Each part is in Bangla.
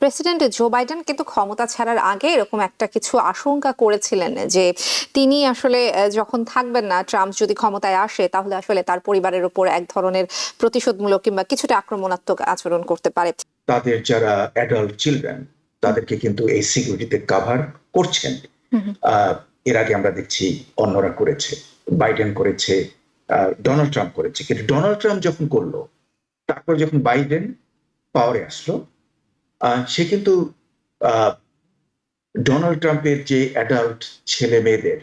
প্রেসিডেন্ট জো বাইডেন কিন্তু ক্ষমতা ছাড়ার আগে এরকম একটা কিছু আশঙ্কা করেছিলেন যে তিনি আসলে যখন থাকবেন না, ট্রাম্প যদি ক্ষমতায় আসে তাহলে আসলে তার পরিবারের উপর এক ধরনের প্রতিশোধমূলক কিংবা কিছুটা আক্রমণাত্মক আচরণ করতে পারে। তাদের যারা অ্যাডাল্ট চিলড্রেন তাদেরকে কিন্তু এই সিকিউরিটিতে কাভার করছেন। এর আগে আমরা দেখছি অন্যরা করেছে, বাইডেন করেছে, ডোনাল্ড ট্রাম্প করেছে। কিন্তু ডোনাল্ড ট্রাম্প যখন করলো, তারপর যখন বাইডেন পাওয়ারে আসলো, সে কিন্তু ডোনাল্ড ট্রাম্পের যে অ্যাডাল্ট ছেলে মেয়েদের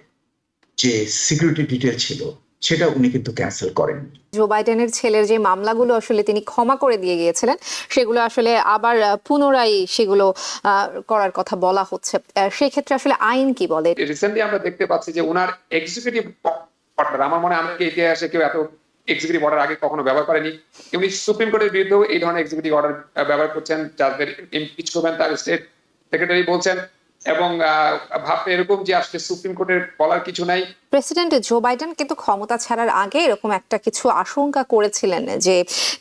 যে সিকিউরিটি ডিটেল ছিল সেটা উনি কিন্তু ক্যান্সেল করেন। জো বাইডেনের ছেলের যে মামলাগুলো আসলে তিনি ক্ষমা করে দিয়ে গিয়েছিলেন, সেগুলো আসলে আবার পুনরায় সেগুলো করার কথা বলা হচ্ছে। সেই ক্ষেত্রে আসলে আইন কি বলে? রিসেন্টলি আমরা দেখতে পাচ্ছি যে ওনার এক্সিকিউটিভ অর্ডার, আমার মনে হয় আমাকে ইতিহাসে কেউ এত এক্সিকিউটিভ অর্ডার আগে কখনো ব্যবহার করেনি। উনি সুপ্রিম কোর্টের বিরুদ্ধেও এই ধরনের এক্সিকিউটিভ অর্ডার ব্যবহার করছেন, যাদের ইমপিচ করবেন তার স্টেট সেক্রেটারি বলছেন, এবং ভাবতে এরকম যে আসলে সুপ্রিম কোর্টের বলার কিছু নাই। প্রেসিডেন্ট জো বাইডেন কিন্তু ক্ষমতা ছাড়ার আগে এরকম একটা কিছু আশঙ্কা করেছিলেন যে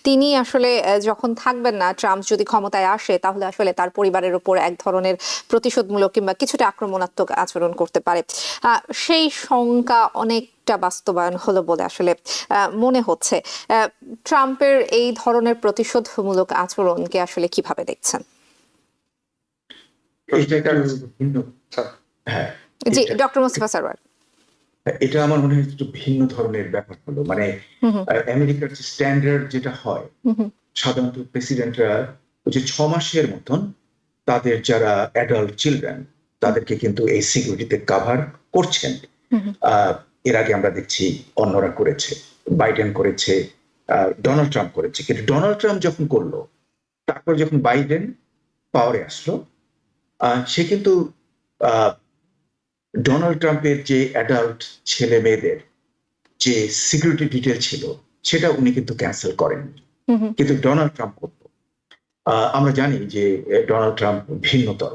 তিনি আসলে যখন থাকবেন না, ট্রাম্প যদি ক্ষমতায় আসে তাহলে আসলে তার পরিবারের উপর এক ধরনের প্রতিশোধমূলক কিংবা কিছুটা আক্রমণাত্মক আচরণ করতে পারে। সেই শঙ্কা অনেকটা বাস্তবায়ন হলো বলে আসলে মনে হচ্ছে। ট্রাম্পের এই ধরনের প্রতিশোধমূলক আচরণকে আসলে কিভাবে দেখছেন? জি, ডক্টর মুস্তাফা সারওয়ার। এটা আমার মনে হয় একটু ভিন্ন ধরনের ব্যাপার হলো। মানে আমেরিকার যে স্ট্যান্ডার্ড যেটা হয়, সাধারণত প্রেসিডেন্টরা যে 6 মাসের মতন তাদের যারা অ্যাডাল্ট চিলড্রেন তাদেরকে কিন্তু এই সিকিউরিটিতে কাভার করছেন। এর আগে আমরা দেখছি অন্যরা করেছে, বাইডেন করেছে, ডোনাল্ড ট্রাম্প করেছে। কিন্তু ডোনাল্ড ট্রাম্প যখন করলো, তারপর যখন বাইডেন পাওয়ারে আসলো, সে কিন্তু ডোনাল্ড ট্রাম্পের যে অ্যাডাল্ট ছেলে মেয়েদের যে সিকিউরিটি ডিটেল ছিল সেটা উনি কিন্তু ক্যান্সেল করেননি, কিন্তু ডোনাল্ড ট্রাম্প করত। আমরা জানি যে ডোনাল্ড ট্রাম্প ভিন্নতর।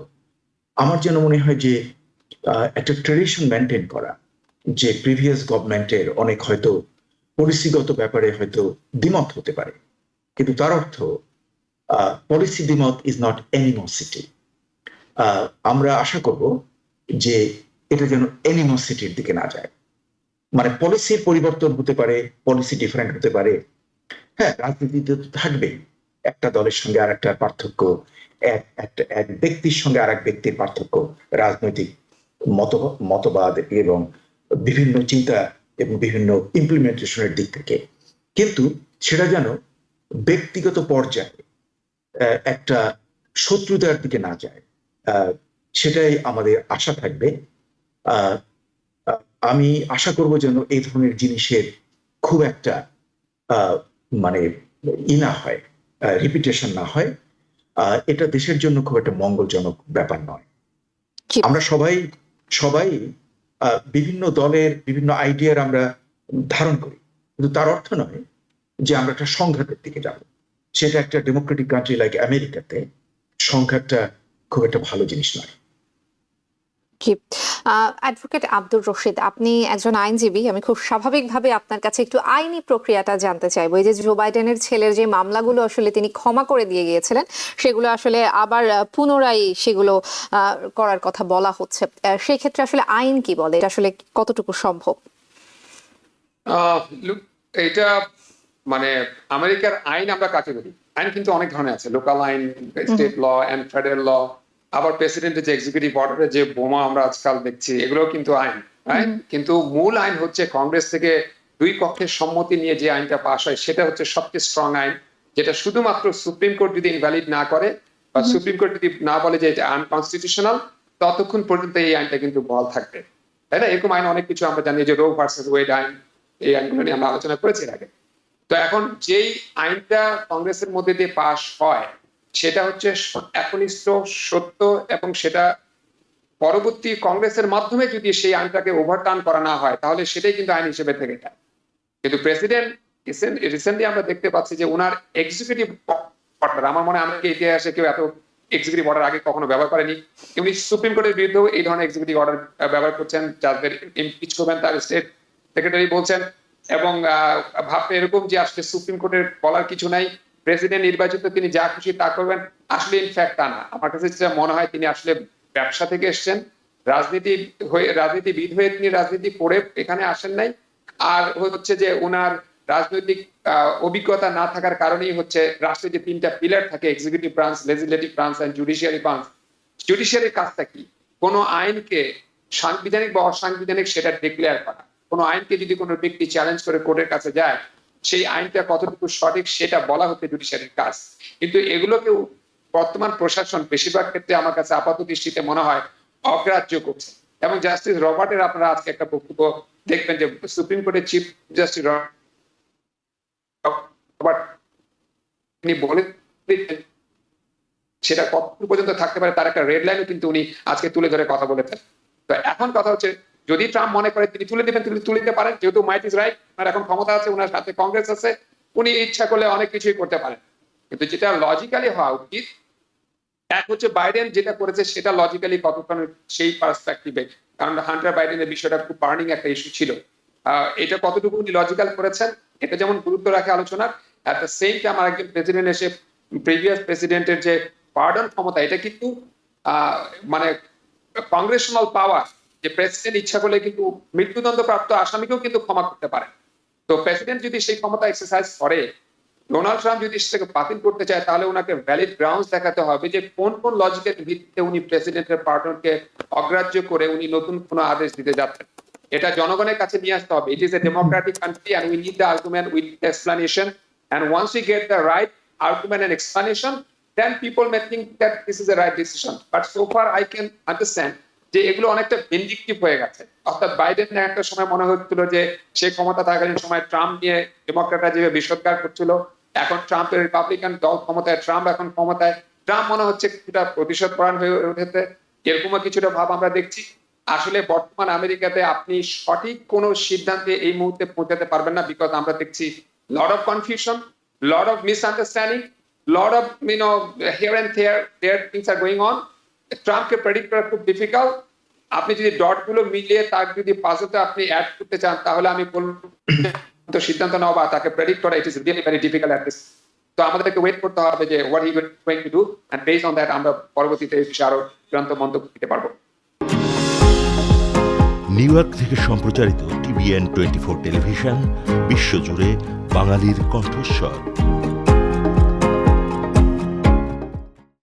আমার যেন মনে হয় যে একটা ট্রেডিশন মেনটেন করা, যে প্রিভিয়াস গভর্নমেন্টের অনেক হয়তো পলিসিগত ব্যাপারে হয়তো দ্বিমত হতে পারে, কিন্তু তার অর্থ পলিসি দ্বিমত ইজ নট অ্যানিমোসিটি। আমরা আশা করব যে এটা যেন অ্যানিমোসিটির দিকে না যায়। মানে পলিসির পরিবর্তন হতে পারে, পলিসি ডিফারেন্ট হতে পারে, হ্যাঁ, রাজনীতিতে তো থাকবেই একটা দলের সঙ্গে আর একটা পার্থক্য, এক ব্যক্তির সঙ্গে আর এক ব্যক্তির পার্থক্য, রাজনৈতিক মতবাদ এবং বিভিন্ন চিন্তা এবং বিভিন্ন ইমপ্লিমেন্টেশনের দিক থেকে। কিন্তু সেটা যেন ব্যক্তিগত পর্যায়ে একটা শত্রুতার দিকে না যায়, সেটাই আমাদের আশা থাকবে। আমি আশা করব যেন এই ধরনের জিনিসের খুব একটা মানে না হয়, রিপিটেশন না হয়। এটা দেশের জন্য খুব একটা মঙ্গলজনক ব্যাপার নয়। আমরা সবাই বিভিন্ন দলের বিভিন্ন আইডিয়ার আমরা ধারণ করি, কিন্তু তার অর্থ নয় যে আমরা একটা সংঘাতের দিকে যাব। সেটা একটা ডেমোক্রেটিক কান্ট্রি লাইক আমেরিকাতে সংঘাতটা খুব একটা ভালো জিনিস নয়। অ্যাডভোকেট আব্দুর রশিদ, আপনি একজন আইনজীবী। আমি খুব স্বাভাবিকভাবে আপনার কাছে একটু আইনি প্রক্রিয়াটা জানতে চাইবো। এই যে জো বাইডেনের ছেলের যে মামলাগুলো আসলে তিনি ক্ষমা করে দিয়ে গিয়েছিলেন, সেগুলো আসলে আবার পুনরায় সেগুলো করার কথা বলা হচ্ছে। সেই ক্ষেত্রে আসলে আইন কি বলে? এটা আসলে কতটুকু সম্ভব? এটা মানে আমেরিকার আইন আমরা কাকে বলি? আইন কিন্তু অনেক ধরনের আছে, লোকাল আইন, স্টেট ল এন্ড ফেডারেল ল। আবার প্রেসিডেন্টের যে এক্সিকিউটিভ অর্ডারে যে বোমা আমরা আজকাল দেখছি, এগুলো কিন্তু আইন। কিন্তু মূল আইন হচ্ছে কংগ্রেস থেকে দুই পক্ষের সম্মতি নিয়ে যে আইনটা পাস হয়, সেটা হচ্ছে সবচেয়ে স্ট্রং আইন, যেটা শুধুমাত্র সুপ্রিম কোর্ট যদি ইনভ্যালিড না করে বা সুপ্রিম কোর্ট যদি না বলে যে এটা আনকনস্টিটিউশনাল, ততক্ষণ পর্যন্ত এই আইনটা কিন্তু বহাল থাকবে, তাই না? এরকম আইন অনেক কিছু আমরা জানি, যে রো ভার্সেস ওয়েড আইন, এই আইনগুলো নিয়ে আমরা আলোচনা করেছি এর আগে। তো এখন যেই আইনটা কংগ্রেসের মধ্যে দিয়ে পাস হয়, সেটা হচ্ছে একনিষ্ঠ, সত্য, এবং সেটা পরবর্তী কংগ্রেসের মাধ্যমে যদি সেই আইনটাকে ওভারটার্ন করা না হয়, তাহলে সেটাই কিন্তু আইন হিসেবে থেকে যায়। কিন্তু প্রেসিডেন্ট রিসেন্টলি আমরা দেখতে পাচ্ছি যে ওনার এক্সিকিউটিভ অর্ডার, আমার মনে হয় আমাকে ইতিহাসে কেউ এত এক্সিকিউটিভ অর্ডার আগে কখনো ব্যবহার করেনি। উনি সুপ্রিম কোর্টের বিরুদ্ধেও এই ধরনের এক্সিকিউটিভ অর্ডার ব্যবহার করছেন, যাদের ইমপিচ করবেন তার স্টেট সেক্রেটারি বলছেন, এবং ভাবতে এরকম যে আসলে সুপ্রিম কোর্টের বলার কিছু নাই, প্রেসিডেন্ট নির্বাচিত তিনি যা খুশি তা করবেন, আসলে ইনফ্যাক্ট তা না। আমার কাছে যেটা মনে হয় তিনি আসলে ব্যবসা থেকে এসেছেন, রাজনীতিবিদ হয়ে তিনি রাজনীতি করে এখানে আসেন নাই। আর হচ্ছে যে ওনার রাজনৈতিক অভিজ্ঞতা না থাকার কারণেই হচ্ছে রাষ্ট্রের যে 3টা পিলার থাকে, executive branch, legislative branch and judiciary branch. জুডিশিয়ারির কাজটা কি? কোন আইনকে সাংবিধানিক বা অসাংবিধানিক সেটা ডিক্লেয়ার করা। কোন আইনকে যদি কোনো ব্যক্তি চ্যালেঞ্জ করে কোর্টের কাছে যায়, সেই আইনটা কতটুকু সঠিক সেটা বলা হচ্ছে জুডিশিয়ারির কাজ। কিন্তু এগুলোকে বর্তমান প্রশাসন বেশিরভাগ ক্ষেত্রে আমার কাছে আপাত দৃষ্টিতে মনে হয় অগ্রাহ্য করছে। এবং জাস্টিস রবার্টের আপনারা আজকে একটা বক্তব্য দেখবেন যে সুপ্রিম কোর্টের চিফ জাস্টিস রবার্ট তিনি বলে সেটা কতটুকু পর্যন্ত থাকতে পারে তার একটা রেড লাইনও কিন্তু উনি আজকে তুলে ধরে কথা বলেছেন। তো এখন কথা হচ্ছে, যদি ট্রাম্প মনে করে তিনি তুলে দিবেন, তিনি তুলে দিতে পারেন, যেহেতু মাইট ইজ রাইট, ওনার এখন ক্ষমতা আছে, ওনার সাথে কংগ্রেস আছে, উনি ইচ্ছা করলে অনেক কিছুই করতে পারেন। কিন্তু যেটা লজিক্যালি হওয়া উচিত, এক হচ্ছে বাইডেন যেটা করেছে সেটা লজিক্যালি কতক্ষণ সেই পার্সপেক্টিভে, কারণ হান্টার বাইডেনের বিষয়টা খুব বার্নিং একটা ইস্যু ছিল, এটা কতটুকু উনি লজিক্যাল করেছেন এটা যেমন গুরুত্ব রাখে আলোচনার, এট দ্য সেম টাইম আরেকজন প্রেসিডেন্ট এসে প্রিভিয়াস প্রেসিডেন্টের যে পার্ডন ক্ষমতা, এটা কিন্তু মানে কংগ্রেশনাল পাওয়ার, যে প্রেসিডেন্ট ইচ্ছা করলে কিন্তু মৃত্যুদণ্ড প্রাপ্ত আসামিকেও কিন্তু ক্ষমা করতে পারে। তো প্রেসিডেন্ট যদি সেই ক্ষমতা এক্সারসাইজ করে, ডোনাল্ড ট্রাম্প যদি সেটাকে বাতিল করতে চায়, তাহলে ওনাকে ভ্যালিড গ্রাউন্ডস দেখাতে হবে যে কোন কোন লজিকের ভিত্তিতে উনি প্রেসিডেন্টের পার্ডনকে অগ্রাহ্য করে উনি নতুন কোনো আদেশ দিতে যাচ্ছেন। এটা জনগণের কাছে নিয়ে আসতে হবে। It is a democratic country and we need the argument with explanation, and once we get the right argument and explanation, then people may think that this is the right decision. But so far I can understand যে এগুলো অনেকটা ভিন্ডিকটিভ হয়ে গেছে। অর্থাৎ বাইডেন একটা সময় মনে হচ্ছিল যে সে ক্ষমতা থাকাকালীন সময় ট্রাম্প নিয়ে ডেমোক্রেটরা যেভাবে বিষোদ্গার করছিল, এখন ট্রাম্পের রিপাবলিকান দল ক্ষমতায়, ট্রাম্প এখন ক্ষমতায়, ট্রাম্প মনে হচ্ছে কিছুটা প্রতিশোধ পরায়ণ হয়ে উঠেছে, এরকমও কিছুটা ভাব আমরা দেখছি। আসলে বর্তমান আমেরিকাতে আপনি সঠিক কোন সিদ্ধান্তে এই মুহূর্তে পৌঁছাতে পারবেন না, বিকজ আমরা দেখছি lot of confusion, lot of misunderstanding, lot of here and there things are going on. ট্রাম্পকে প্রেডিক্ট করা খুব ডিফিকাল্ট। আপনি যদি ডট গুলো মিলিয়ে তার যদি পাজলটা আপনি অ্যাড করতে চান, তাহলে আমি বলবো তো সিদ্ধান্ত নেওয়া বা তাকে প্রেডিক্ট করা it is really very difficult at this. তো আমাদেরকে ওয়েট করতে হবে যে what he going to do, and based on that আমরা পরবর্তীতে এই বিষয়ে আরো চূড়ান্ত মন্তব্য দিতে পারবো। নিউ ইয়র্ক থেকে সম্প্রচারিত TVN 24 টেলিভিশন বিশ্বজুড়ে বাঙালির কণ্ঠস্বর।